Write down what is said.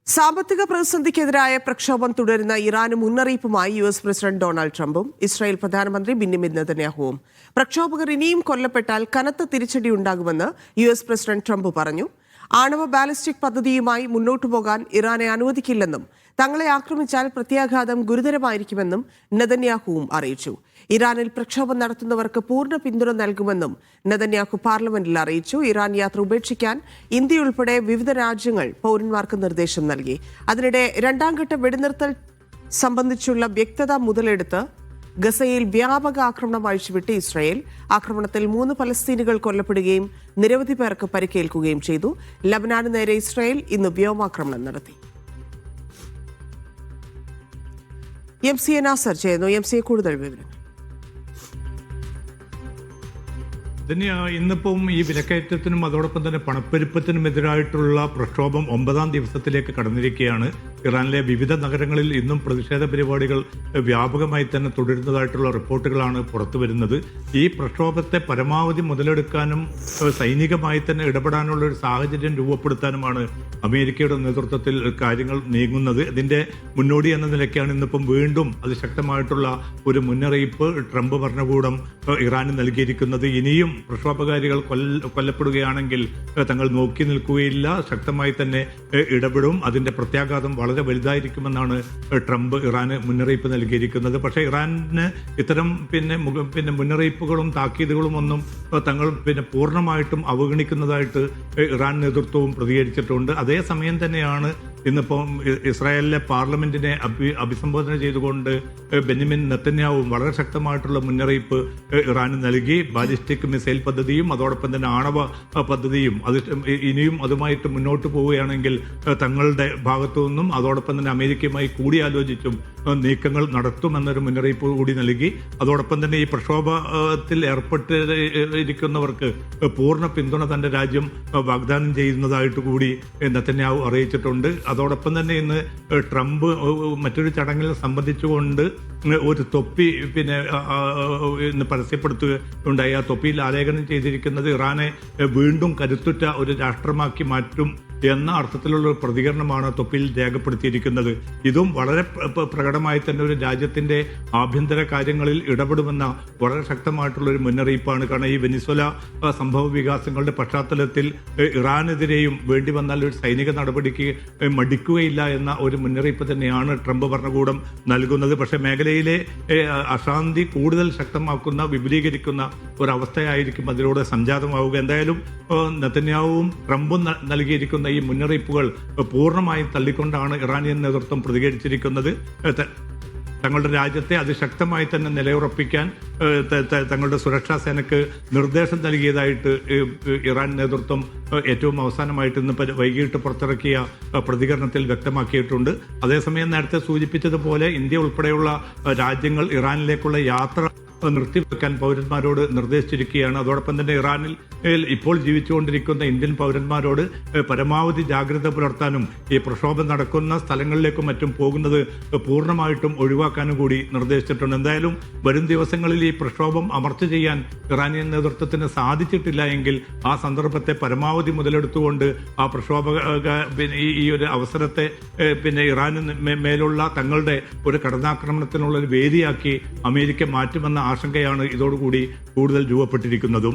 സാമ്പത്തിക പ്രതിസന്ധിക്കെതിരായ പ്രക്ഷോഭം തുടരുന്ന ഇറാന് മുന്നറിയിപ്പുമായി യുഎസ് പ്രസിഡന്റ് ഡൊണാൾഡ് ട്രംപും ഇസ്രായേൽ പ്രധാനമന്ത്രി ബെന്യാമിൻ നെതന്യാഹുവും. പ്രക്ഷോഭകർ ഇനിയും കൊല്ലപ്പെട്ടാൽ കനത്ത തിരിച്ചടിയുണ്ടാകുമെന്ന് യുഎസ് പ്രസിഡന്റ് ട്രംപ് പറഞ്ഞു. ആണവ ബാലിസ്റ്റിക് പദ്ധതിയുമായി മുന്നോട്ടു പോകാൻ ഇറാനെ അനുവദിക്കില്ലെന്നും തങ്ങളെ ആക്രമിച്ചാൽ പ്രത്യാഘാതം ഗുരുതരമായിരിക്കുമെന്നും നെതന്യാഹുവും അറിയിച്ചു. ഇറാനിൽ പ്രക്ഷോഭം നടത്തുന്നവർക്ക് പൂർണ്ണ പിന്തുണ നൽകുമെന്നും നെതന്യാഹു പാർലമെന്റിൽ അറിയിച്ചു. ഇറാൻ യാത്ര ഉപേക്ഷിക്കാൻ ഇന്ത്യയുൾപ്പെടെ വിവിധ രാജ്യങ്ങൾ പൗരന്മാർക്ക് നിർദ്ദേശം നൽകി. അതിനിടെ രണ്ടാംഘട്ട വെടിനിർത്തൽ സംബന്ധിച്ചുള്ള വ്യക്തത മുതലെടുത്ത് ഗസയിൽ വ്യാപക ആക്രമണം അഴിച്ചുവിട്ട് ഇസ്രായേൽ. ആക്രമണത്തിൽ 3 ഫലസ്തീനികൾ കൊല്ലപ്പെടുകയും നിരവധി പേർക്ക് പരിക്കേൽക്കുകയും ചെയ്തു. ലബനാന് നേരെ ഇസ്രായേൽ ഇന്ന് വ്യോമാക്രമണം നടത്തി. എം.സി.എ. നാസർ ചെയ്യുന്നു. എം.സി.എ. കൂടുതൽ വിവരങ്ങൾ. ഇന്നിപ്പം ഈ വിലക്കയറ്റത്തിനും അതോടൊപ്പം തന്നെ പണപ്പെരുപ്പത്തിനും എതിരായിട്ടുള്ള പ്രക്ഷോഭം 9ാം ദിവസത്തിലേക്ക് കടന്നിരിക്കുകയാണ്. ഇറാനിലെ വിവിധ നഗരങ്ങളിൽ ഇന്നും പ്രതിഷേധ പരിപാടികൾ വ്യാപകമായി തന്നെ തുടരുന്നതായിട്ടുള്ള റിപ്പോർട്ടുകളാണ് പുറത്തു വരുന്നത്. ഈ പ്രക്ഷോഭത്തെ പരമാവധി മുതലെടുക്കാനും സൈനികമായി തന്നെ ഇടപെടാനുള്ള ഒരു സാഹചര്യം രൂപപ്പെടുത്താനുമാണ് അമേരിക്കയുടെ നേതൃത്വത്തിൽ കാര്യങ്ങൾ നീങ്ങുന്നത്. ഇതിന്റെ മുന്നോടി എന്ന നിലയ്ക്കാണ് ഇന്നിപ്പം വീണ്ടും അതിശക്തമായിട്ടുള്ള ഒരു മുന്നറിയിപ്പ് ട്രംപ് ഭരണകൂടം ഇറാന് നൽകിയിരിക്കുന്നത്. ഇനിയും പ്രക്ഷോഭകാരികൾ കൊല്ലപ്പെടുകയാണെങ്കിൽ തങ്ങൾ നോക്കി നിൽക്കുകയില്ല, ശക്തമായി തന്നെ ഇടപെടും. അതിന്റെ പ്രത്യാഘാതം വളരെ വലുതായിരിക്കുമെന്നാണ് ട്രംപ് ഇറാന് മുന്നറിയിപ്പ് നൽകിയിരിക്കുന്നത്. പക്ഷേ ഇറാന് ഇത്തരം മുന്നറിയിപ്പുകളും താക്കീതുകളും ഒന്നും തങ്ങൾ പൂർണ്ണമായിട്ടും അവഗണിക്കുന്നതായിട്ട് ഇറാൻ നേതൃത്വവും പ്രതികരിച്ചിട്ടുണ്ട്. അതേസമയം തന്നെയാണ് ഇന്നിപ്പം ഇസ്രായേലിലെ പാർലമെന്റിനെ അഭിസംബോധന ചെയ്തുകൊണ്ട് ബെന്യാമിൻ നെതന്യാഹുവും വളരെ ശക്തമായിട്ടുള്ള മുന്നറിയിപ്പ് ഇറാന് നൽകി. ബാലിസ്റ്റിക് മിസൈൽ പദ്ധതിയും അതോടൊപ്പം തന്നെ ആണവ പദ്ധതിയും ഇനിയും അതുമായിട്ട് മുന്നോട്ട് പോവുകയാണെങ്കിൽ തങ്ങളുടെ ഭാഗത്തു നിന്നും അതോടൊപ്പം തന്നെ അമേരിക്കയുമായി കൂടിയാലോചിച്ചും നീക്കങ്ങൾ നടത്തുമെന്നൊരു മുന്നറിയിപ്പ് കൂടി നൽകി. അതോടൊപ്പം തന്നെ ഈ പ്രക്ഷോഭത്തിൽ ഏർപ്പെട്ടിരിക്കുന്നവർക്ക് പൂർണ്ണ പിന്തുണ തന്റെ രാജ്യം വാഗ്ദാനം ചെയ്യുന്നതായിട്ട് കൂടി നെതന്യാഹു അറിയിച്ചിട്ടുണ്ട്. അതോടൊപ്പം തന്നെ ഇന്ന് ട്രംപ് മറ്റൊരു ചടങ്ങിൽ സംബന്ധിച്ചുകൊണ്ട് ഒരു തൊപ്പി ഇന്ന് പരസ്യപ്പെടുത്തുകയുണ്ടായി. ആ തൊപ്പിയിൽ ആലേഖനം ചെയ്തിരിക്കുന്നത് ഇറാനെ വീണ്ടും കരുത്തുറ്റ ഒരു രാഷ്ട്രമാക്കി മാറ്റും എന്ന അർത്ഥത്തിലുള്ള ഒരു പ്രതികരണമാണ് തൊപ്പിയിൽ രേഖപ്പെടുത്തിയിരിക്കുന്നത്. ഇതും വളരെ പ്രകടമായി തന്നെ ഒരു രാജ്യത്തിന്റെ ആഭ്യന്തര കാര്യങ്ങളിൽ ഇടപെടുമെന്ന വളരെ ശക്തമായിട്ടുള്ള ഒരു മുന്നറിയിപ്പാണ്. കാരണം ഈ വെനിസ്വേല സംഭവ വികാസങ്ങളുടെ പശ്ചാത്തലത്തിൽ ഇറാനെതിരെയും വേണ്ടി വന്നാൽ ഒരു സൈനിക നടപടിക്ക് മടിക്കുകയില്ല എന്ന ഒരു മുന്നറിയിപ്പ് തന്നെയാണ് ട്രംപ് ഭരണകൂടം നൽകുന്നത്. പക്ഷേ മേഖലയിലെ അശാന്തി കൂടുതൽ ശക്തമാക്കുന്ന വിപുലീകരിക്കുന്ന ഒരവസ്ഥയായിരിക്കും അതിലൂടെ സംജാതമാവുക. എന്തായാലും നെതന്യാഹുവും ട്രംപും നൽകിയിരിക്കുന്ന ഈ മുന്നറിയിപ്പുകൾ പൂർണ്ണമായും തള്ളിക്കൊണ്ടാണ് ഇറാനിയൻ നേതൃത്വം പ്രതികരിച്ചിരിക്കുന്നത്. തങ്ങളുടെ രാജ്യത്തെ അതിശക്തമായി തന്നെ നിലയുറപ്പിക്കാൻ തങ്ങളുടെ സുരക്ഷാ സേനയ്ക്ക് നിർദ്ദേശം നൽകിയതായിട്ട് ഇറാൻ നേതൃത്വം ഏറ്റവും അവസാനമായിട്ട് ഇന്ന് വൈകിട്ട് പുറത്തിറക്കിയ പ്രതികരണത്തിൽ വ്യക്തമാക്കിയിട്ടുണ്ട്. അതേസമയം നേരത്തെ സൂചിപ്പിച്ചതുപോലെ ഇന്ത്യ ഉൾപ്പെടെയുള്ള രാജ്യങ്ങൾ ഇറാനിലേക്കുള്ള യാത്ര നിർത്തിവെക്കാൻ പൗരന്മാരോട് നിർദ്ദേശിച്ചിരിക്കുകയാണ്. അതോടൊപ്പം തന്നെ ഇറാനിൽ ഇപ്പോൾ ജീവിച്ചുകൊണ്ടിരിക്കുന്ന ഇന്ത്യൻ പൗരന്മാരോട് പരമാവധി ജാഗ്രത പുലർത്താനും ഈ പ്രക്ഷോഭം നടക്കുന്ന സ്ഥലങ്ങളിലേക്കും മറ്റും പോകുന്നത് പൂർണ്ണമായിട്ടും ഒഴിവാക്കാനും കൂടി നിർദ്ദേശിച്ചിട്ടുണ്ട്. എന്തായാലും വരും ദിവസങ്ങളിൽ ഈ പ്രക്ഷോഭം അമർച്ച ചെയ്യാൻ ഇറാനിയൻ നേതൃത്വത്തിന് സാധിച്ചിട്ടില്ല എങ്കിൽ ആ സന്ദർഭത്തെ പരമാവധി മുതലെടുത്തുകൊണ്ട് ആ ഈ ഒരു അവസരത്തെ ഇറാന് മേലുള്ള തങ്ങളുടെ ഒരു കടന്നാക്രമണത്തിനുള്ള ഒരു വേദിയാക്കി അമേരിക്ക മാറ്റുമെന്ന ആശങ്കയാണ് ഇതോടുകൂടി കൂടുതൽ രൂപപ്പെട്ടിരിക്കുന്നതും.